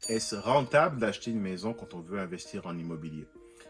Est-ce rentable d'acheter une maison quand on veut investir en immobilier?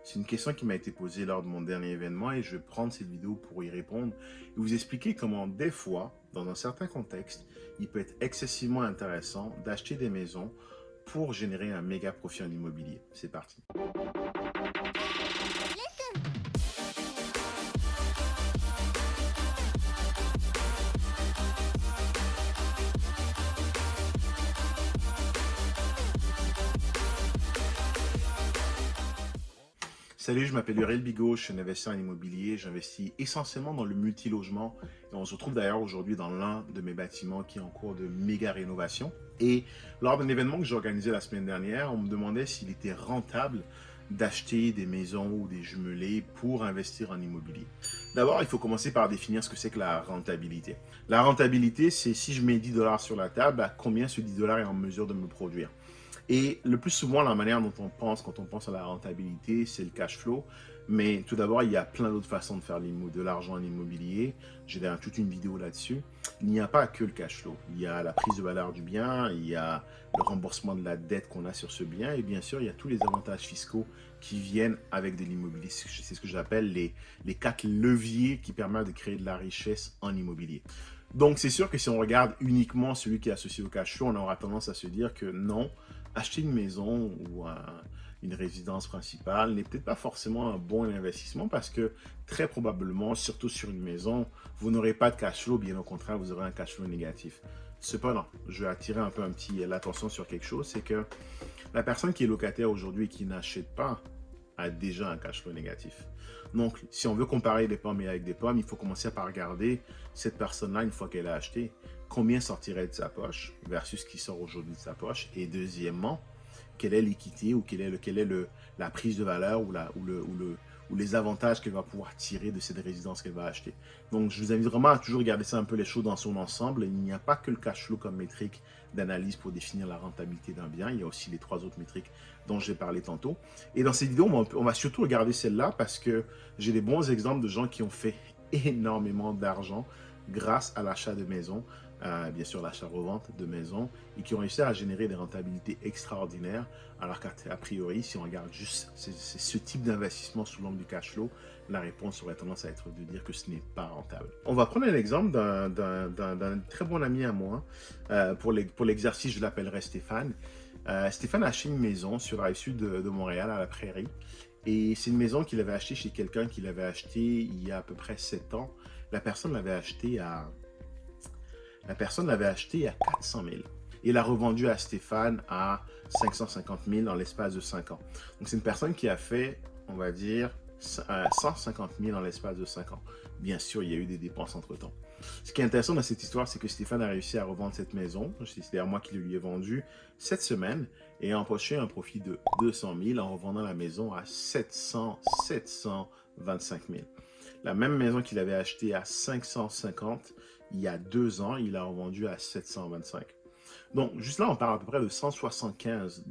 C'est une question qui m'a été posée lors de mon dernier événement et je vais prendre cette vidéo pour y répondre et vous expliquer comment des fois, dans un certain contexte, il peut être excessivement intéressant d'acheter des maisons pour générer un méga profit en immobilier. C'est parti. Salut, je m'appelle Uriel Bigot, je suis un investisseur en immobilier, j'investis essentiellement dans le multilogement et on se retrouve d'ailleurs aujourd'hui dans l'un de mes bâtiments qui est en cours de méga rénovation. Et lors d'un événement que j'ai organisé la semaine dernière, on me demandait s'il était rentable d'acheter des maisons ou des jumelés pour investir en immobilier. D'abord, il faut commencer par définir ce que c'est que la rentabilité. La rentabilité, c'est si je mets 10 dollars sur la table, à combien ce 10 dollars est en mesure de me produire. Et le plus souvent, la manière dont on pense quand on pense à la rentabilité, c'est le cash flow. Mais tout d'abord, il y a plein d'autres façons de faire de l'argent en immobilier. J'ai d'ailleurs toute une vidéo là-dessus. Il n'y a pas que le cash flow. Il y a la prise de valeur du bien, il y a le remboursement de la dette qu'on a sur ce bien. Et bien sûr, il y a tous les avantages fiscaux qui viennent avec de l'immobilier. C'est ce que j'appelle les 4 leviers qui permettent de créer de la richesse en immobilier. Donc, c'est sûr que si on regarde uniquement celui qui est associé au cash flow, on aura tendance à se dire que non, acheter une maison ou une résidence principale n'est peut-être pas forcément un bon investissement parce que très probablement, surtout sur une maison, vous n'aurez pas de cash flow, bien au contraire, vous aurez un cash flow négatif. Cependant, je vais attirer un peu l'attention sur quelque chose, c'est que la personne qui est locataire aujourd'hui et qui n'achète pas a déjà un cash flow négatif. Donc, si on veut comparer des pommes avec des pommes, il faut commencer par regarder cette personne-là, une fois qu'elle a acheté, combien sortirait de sa poche versus ce qui sort aujourd'hui de sa poche. Et deuxièmement, quelle est l'équité ou quelle est la prise de valeur ou les avantages qu'elle va pouvoir tirer de cette résidence qu'elle va acheter. Donc, je vous invite vraiment à toujours regarder ça un peu les choses dans son ensemble. Il n'y a pas que le cash flow comme métrique d'analyse pour définir la rentabilité d'un bien. Il y a aussi les 3 autres métriques dont j'ai parlé tantôt. Et dans cette vidéo, on va surtout regarder celle-là parce que j'ai des bons exemples de gens qui ont fait énormément d'argent grâce à l'achat de maisons, bien sûr l'achat-revente de maisons, et qui ont réussi à générer des rentabilités extraordinaires, alors qu'a priori, si on regarde juste ce type d'investissement sous l'angle du cash flow, la réponse aurait tendance à être de dire que ce n'est pas rentable. On va prendre un exemple d'un très bon ami à moi. Pour l'exercice, je l'appellerai Stéphane. Stéphane a acheté une maison sur la rive sud de Montréal, à la Prairie. Et c'est une maison qu'il avait achetée chez quelqu'un qui l'avait achetée il y a à peu près 7 ans. La personne l'avait achetée à 400 000. Et l'a revendue à Stéphane à 550 000 dans l'espace de 5 ans. Donc c'est une personne qui a fait, on va dire, 150 000 dans l'espace de 5 ans. Bien sûr, il y a eu des dépenses entre-temps. Ce qui est intéressant dans cette histoire, c'est que Stéphane a réussi à revendre cette maison. C'est d'ailleurs moi qui le lui ai vendue cette semaine et a empoché un profit de 200 000 en revendant la maison à 725 000. La même maison qu'il avait achetée à 550 il y a 2 ans, il a revendu à 725. Donc, juste là, on parle à peu près de 175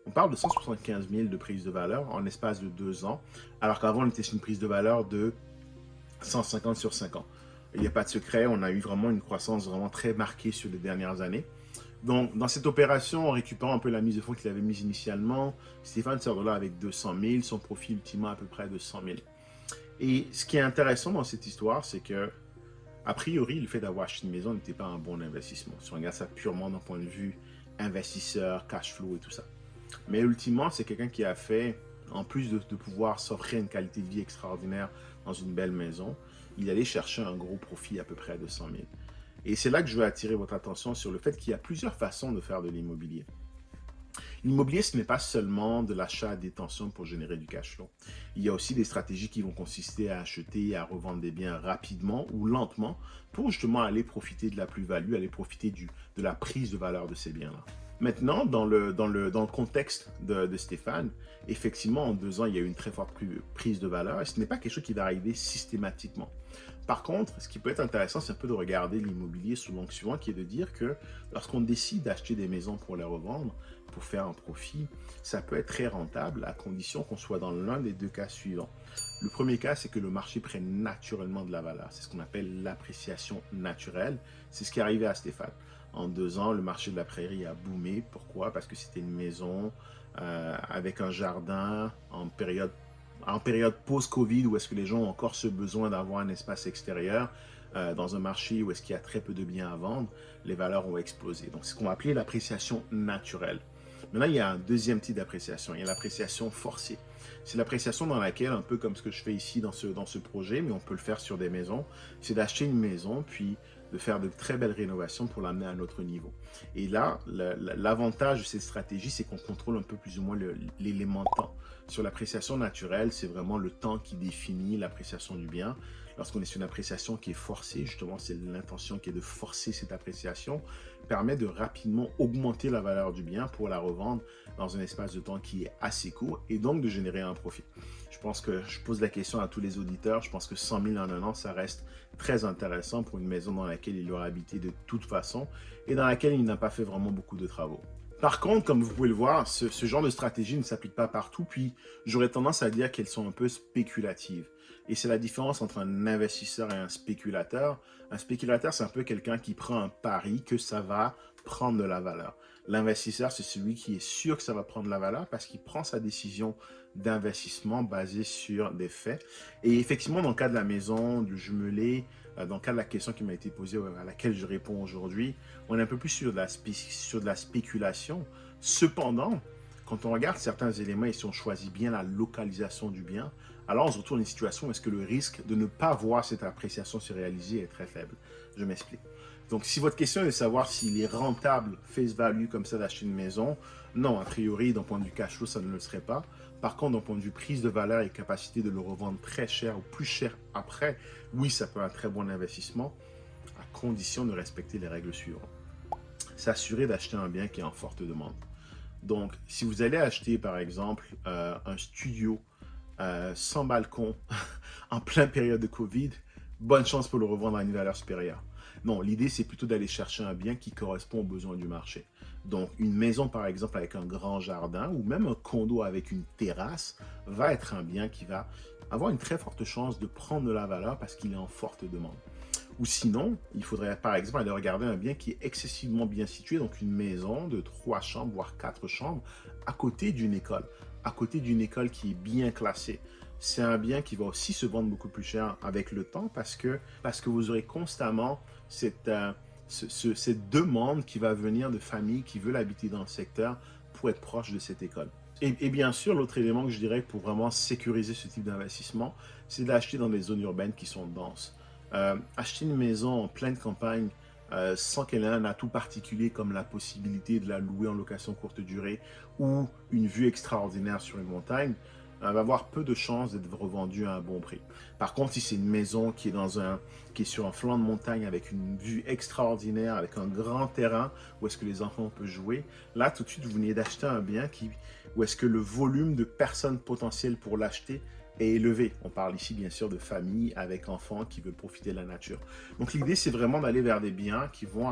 on parle de 175 000 de prise de valeur en espace de 2 ans, alors qu'avant, on était sur une prise de valeur de 150 sur 5 ans. Il n'y a pas de secret, on a eu vraiment une croissance vraiment très marquée sur les dernières années. Donc, dans cette opération, en récupérant un peu la mise de fonds qu'il avait mise initialement, Stéphane sort de là avec 200 000, son profit ultimement à peu près de 100 000. Et ce qui est intéressant dans cette histoire, c'est que, a priori, le fait d'avoir acheté une maison n'était pas un bon investissement. Si on regarde ça purement d'un point de vue investisseur, cash flow et tout ça. Mais ultimement, c'est quelqu'un qui a fait, en plus de pouvoir s'offrir une qualité de vie extraordinaire dans une belle maison, il allait chercher un gros profit à peu près de 100 000. Et c'est là que je veux attirer votre attention sur le fait qu'il y a plusieurs façons de faire de l'immobilier. L'immobilier, ce n'est pas seulement de l'achat à détention pour générer du cash flow. Il y a aussi des stratégies qui vont consister à acheter et à revendre des biens rapidement ou lentement pour justement aller profiter de la plus-value, aller profiter de la prise de valeur de ces biens-là. Maintenant, dans le contexte de Stéphane, effectivement, en 2 ans, il y a eu une très forte prise de valeur et ce n'est pas quelque chose qui va arriver systématiquement. Par contre, ce qui peut être intéressant, c'est un peu de regarder l'immobilier sous l'angle suivant, qui est de dire que lorsqu'on décide d'acheter des maisons pour les revendre, pour faire un profit, ça peut être très rentable à condition qu'on soit dans l'un des 2 cas suivants. Le premier cas, c'est que le marché prenne naturellement de la valeur. C'est ce qu'on appelle l'appréciation naturelle. C'est ce qui est arrivé à Stéphane. En 2 ans, le marché de la prairie a boomé. Pourquoi? Parce que c'était une maison avec un jardin en période post-Covid où est-ce que les gens ont encore ce besoin d'avoir un espace extérieur. Dans un marché où est-ce qu'il y a très peu de biens à vendre, les valeurs ont explosé. Donc, c'est ce qu'on va appeler l'appréciation naturelle. Maintenant, il y a un deuxième type d'appréciation. Il y a l'appréciation forcée. C'est l'appréciation dans laquelle, un peu comme ce que je fais ici dans ce projet, mais on peut le faire sur des maisons, c'est d'acheter une maison, puis de faire de très belles rénovations pour l'amener à un autre niveau. Et là, l'avantage de cette stratégie, c'est qu'on contrôle un peu plus ou moins l'élément temps. Sur l'appréciation naturelle, c'est vraiment le temps qui définit l'appréciation du bien. Lorsqu'on est sur une appréciation qui est forcée, justement, c'est l'intention qui est de forcer cette appréciation, permet de rapidement augmenter la valeur du bien pour la revendre dans un espace de temps qui est assez court et donc de générer un profit. Je pense que je pose la question à tous les auditeurs. Je pense que 100 000 en un an, ça reste très intéressant pour une maison dans laquelle il aura habité de toute façon et dans laquelle il n'a pas fait vraiment beaucoup de travaux. Par contre, comme vous pouvez le voir, ce genre de stratégie ne s'applique pas partout, puis j'aurais tendance à dire qu'elles sont un peu spéculatives. Et c'est la différence entre un investisseur et un spéculateur. Un spéculateur, c'est un peu quelqu'un qui prend un pari que ça va prendre de la valeur. L'investisseur, c'est celui qui est sûr que ça va prendre de la valeur parce qu'il prend sa décision d'investissement basée sur des faits. Et effectivement, dans le cas de la maison, du jumelé, dans le cas de la question qui m'a été posée, à laquelle je réponds aujourd'hui, on est un peu plus sur de la spéculation. Cependant, quand on regarde certains éléments et si on choisit bien la localisation du bien, alors on se retrouve dans une situation où est-ce que le risque de ne pas voir cette appréciation se réaliser est très faible. Je m'explique. Donc, si votre question est de savoir s'il est rentable, face value, comme ça, d'acheter une maison, non, a priori, d'un point de vue cash flow, ça ne le serait pas. Par contre, d'un point de vue prise de valeur et capacité de le revendre très cher ou plus cher après, oui, ça peut être un très bon investissement, à condition de respecter les règles suivantes. S'assurer d'acheter un bien qui est en forte demande. Donc, si vous allez acheter, par exemple, un studio sans balcon en pleine période de Covid, bonne chance pour le revendre à une valeur supérieure. Non, l'idée, c'est plutôt d'aller chercher un bien qui correspond aux besoins du marché. Donc, une maison, par exemple, avec un grand jardin ou même un condo avec une terrasse va être un bien qui va avoir une très forte chance de prendre de la valeur parce qu'il est en forte demande. Ou sinon, il faudrait par exemple aller regarder un bien qui est excessivement bien situé, donc une maison de 3 chambres, voire 4 chambres, à côté d'une école. À côté d'une école qui est bien classée. C'est un bien qui va aussi se vendre beaucoup plus cher avec le temps parce que vous aurez constamment cette demande qui va venir de familles qui veulent habiter dans le secteur pour être proche de cette école. Et bien sûr, l'autre élément que je dirais pour vraiment sécuriser ce type d'investissement, c'est d'acheter dans des zones urbaines qui sont denses. Acheter une maison en pleine campagne sans qu'elle ait un atout particulier comme la possibilité de la louer en location courte durée ou une vue extraordinaire sur une montagne, va avoir peu de chances d'être revendue à un bon prix. Par contre, si c'est une maison qui est sur un flanc de montagne avec une vue extraordinaire, avec un grand terrain où est-ce que les enfants peuvent jouer, là tout de suite vous venez d'acheter un bien où est-ce que le volume de personnes potentielles pour l'acheter est élevé. On parle ici bien sûr de familles avec enfants qui veulent profiter de la nature. Donc l'idée c'est vraiment d'aller vers des biens qui vont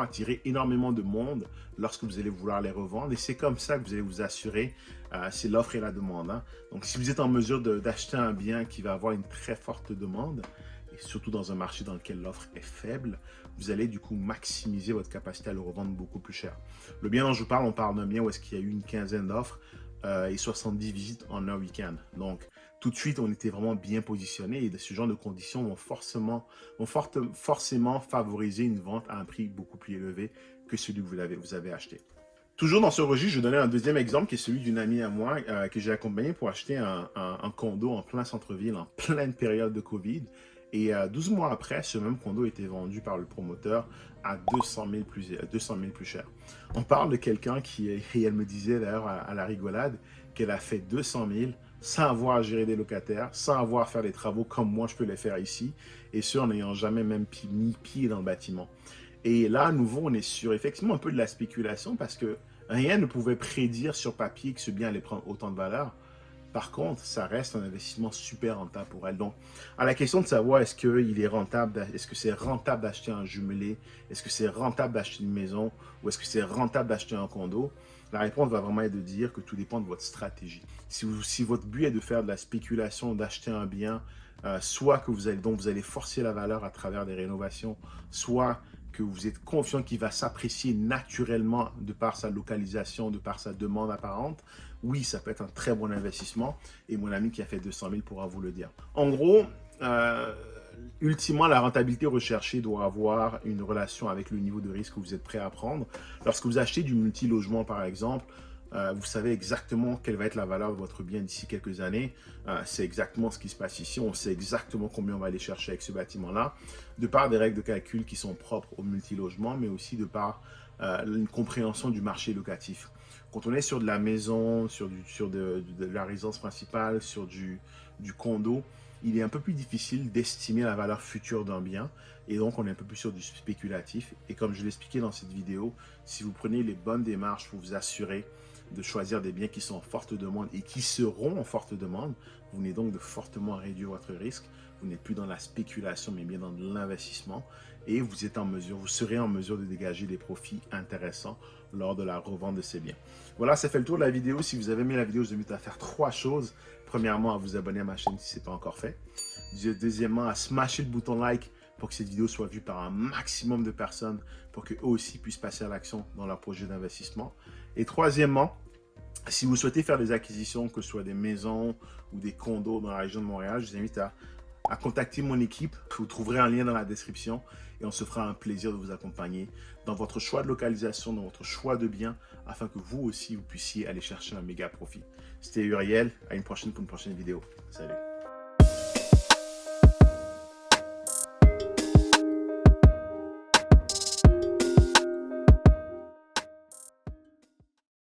attirer énormément de monde lorsque vous allez vouloir les revendre et c'est comme ça que vous allez vous assurer, c'est l'offre et la demande. Hein. Donc si vous êtes en mesure d'acheter un bien qui va avoir une très forte demande, et surtout dans un marché dans lequel l'offre est faible, vous allez du coup maximiser votre capacité à le revendre beaucoup plus cher. Le bien dont je vous parle, on parle d'un bien où est-ce qu'il y a eu une quinzaine d'offres et 70 visites en un week-end. Donc, tout de suite, on était vraiment bien positionné et ce genre de conditions vont forcément favoriser une vente à un prix beaucoup plus élevé que celui que vous avez acheté. Toujours dans ce registre, je donnais un deuxième exemple qui est celui d'une amie à moi que j'ai accompagné pour acheter un condo en plein centre-ville, en pleine période de Covid. Et 12 mois après, ce même condo était vendu par le promoteur à 200 000 plus cher. On parle de quelqu'un et elle me disait d'ailleurs à la rigolade, qu'elle a fait 200 000 sans avoir à gérer des locataires, sans avoir à faire des travaux comme moi je peux les faire ici, et ce en n'ayant jamais même mis pied dans le bâtiment. Et là, à nouveau, on est sur effectivement un peu de la spéculation parce que rien ne pouvait prédire sur papier que ce bien allait prendre autant de valeur. Par contre, ça reste un investissement super rentable pour elle. Donc, à la question de savoir est-ce que c'est rentable d'acheter un jumelé, est-ce que c'est rentable d'acheter une maison ou est-ce que c'est rentable d'acheter un condo, la réponse va vraiment être de dire que tout dépend de votre stratégie. Si votre but est de faire de la spéculation, d'acheter un bien, soit dont vous allez forcer la valeur à travers des rénovations, soit que vous êtes confiant qu'il va s'apprécier naturellement de par sa localisation, de par sa demande apparente, oui, ça peut être un très bon investissement. Et mon ami qui a fait 200 000 pourra vous le dire. En gros, ultimement, la rentabilité recherchée doit avoir une relation avec le niveau de risque que vous êtes prêt à prendre. Lorsque vous achetez du multilogement, par exemple, vous savez exactement quelle va être la valeur de votre bien d'ici quelques années. C'est exactement ce qui se passe ici. On sait exactement combien on va aller chercher avec ce bâtiment-là, de par des règles de calcul qui sont propres au multilogement, mais aussi de par une compréhension du marché locatif. Quand on est sur de la maison, sur de la résidence principale, sur du condo, il est un peu plus difficile d'estimer la valeur future d'un bien. Et donc, on est un peu plus sur du spéculatif. Et comme je l'ai expliqué dans cette vidéo, si vous prenez les bonnes démarches pour vous assurer de choisir des biens qui sont en forte demande et qui seront en forte demande, vous venez donc de fortement réduire votre risque. Vous n'êtes plus dans la spéculation, mais bien dans de l'investissement. Et vous serez en mesure de dégager des profits intéressants lors de la revente de ces biens. Voilà, ça fait le tour de la vidéo. Si vous avez aimé la vidéo, je vous invite à faire 3 choses. Premièrement, à vous abonner à ma chaîne si ce n'est pas encore fait. Deuxièmement, à smasher le bouton like pour que cette vidéo soit vue par un maximum de personnes, pour qu'eux aussi puissent passer à l'action dans leur projet d'investissement. Et troisièmement, si vous souhaitez faire des acquisitions, que ce soit des maisons ou des condos dans la région de Montréal, je vous invite à contacter mon équipe. Vous trouverez un lien dans la description et on se fera un plaisir de vous accompagner dans votre choix de localisation, dans votre choix de bien, afin que vous aussi, vous puissiez aller chercher un méga profit. C'était Uriel, à une prochaine pour une prochaine vidéo. Salut!